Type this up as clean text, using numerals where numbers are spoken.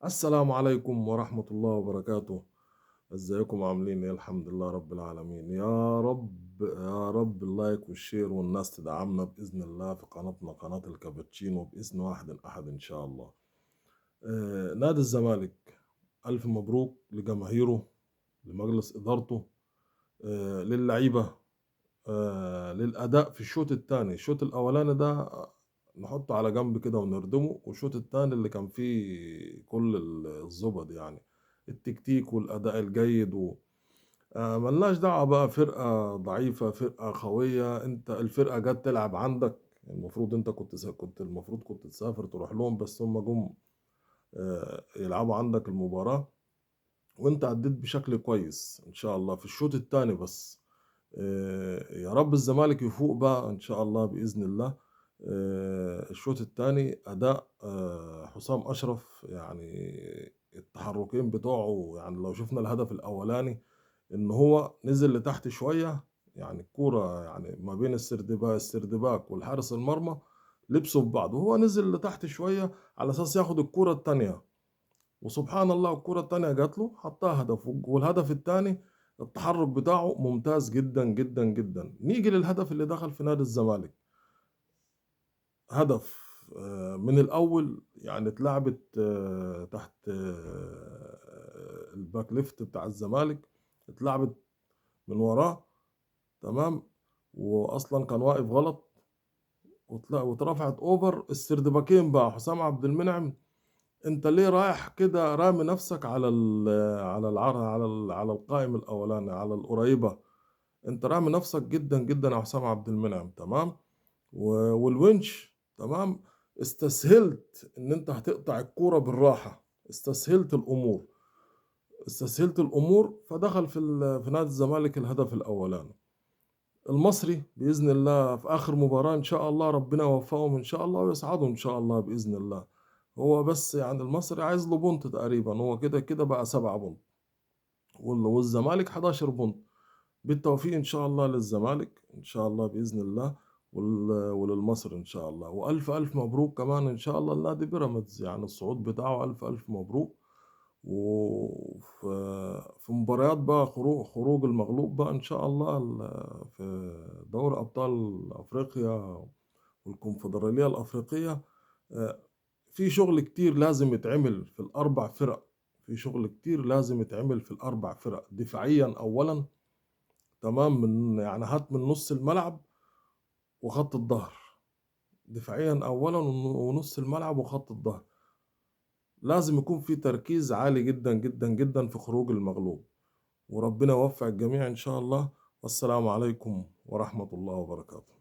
السلام عليكم ورحمة الله وبركاته. ازيكم عاملين ايه؟ الحمد لله رب العالمين. يا رب يا رب اللايك والشير والناس تدعمنا بإذن الله في قناتنا قناة الكابتشينو بإذن واحد أحد إن شاء الله. نادي الزمالك، ألف مبروك لجماهيره، لمجلس إدارته، للعيبة، للأداء في الشوط الثاني. الشوط الأولاني ده نحطه على جنب كده ونردمه، والشوط الثاني اللي كان فيه كل الزبد يعني التكتيك والأداء الجيد ملناش دعوة بقى فرقة ضعيفة فرقة قوية. انت الفرقة جت تلعب عندك، المفروض انت كنت تسافر تروح لهم، بس هم جم يلعبوا عندك المباراة، وانت أديت بشكل كويس ان شاء الله في الشوط الثاني. بس يا رب الزمالك يفوق بقى ان شاء الله باذن الله. الشوط الثاني اداء حسام اشرف، يعني التحركين بتوعه، يعني لو شفنا الهدف الاولاني ان هو نزل لتحت شويه، يعني الكوره يعني ما بين السردباك والحارس المرمى لبسوا في بعض، وهو نزل لتحت شويه على اساس ياخد الكوره الثانيه، وسبحان الله الكرة التانية جات له حطها هدف. والهدف التاني التحرك بتاعه ممتاز جدا جدا جدا. نيجي للهدف اللي دخل في نادي الزمالك، هدف من الأول، يعني اتلعبت تحت الباك ليفت بتاع الزمالك، اتلعبت من وراه، تمام، وأصلا كان واقف غلط، واترفعت اوفر السردباكين بقى حسام عبد المنعم. انت ليه رايح كده رامي نفسك على القائم الاولاني على القريبه؟ انت رامي نفسك جدا جدا يا حسام عبد المنعم، تمام. والونش، تمام. استسهلت ان انت هتقطع الكوره بالراحه، استسهلت الامور فدخل في نادي الزمالك الهدف الاولاني. المصري باذن الله في اخر مباراه ان شاء الله ربنا يوفقهم ان شاء الله ويصعدوا ان شاء الله باذن الله. هو بس يعني المصري عايز له بونت تقريبا، هو كده كده بقى 7 بونت، والزمالك 11 بونت. بالتوفيق ان شاء الله للزمالك ان شاء الله باذن الله، وللمصري ان شاء الله. والف الف مبروك كمان ان شاء الله لنادي بيراميدز، يعني الصعود بتاعه الف الف مبروك. وفي مباريات بقى خروج المغلوب بقى ان شاء الله في دوري ابطال افريقيا والكونفدراليه الافريقيه. آه، في شغل كتير لازم يتعمل في ال4 فرق، في شغل كتير لازم يتعمل في ال4 فرق دفاعيا اولا، تمام، من يعني هات من نص الملعب وخط الظهر. دفاعيا اولا ونص الملعب وخط الظهر لازم يكون في تركيز عالي جدا جدا جدا في خروج المغلوب. وربنا يوفق الجميع إن شاء الله. والسلام عليكم ورحمة الله وبركاته.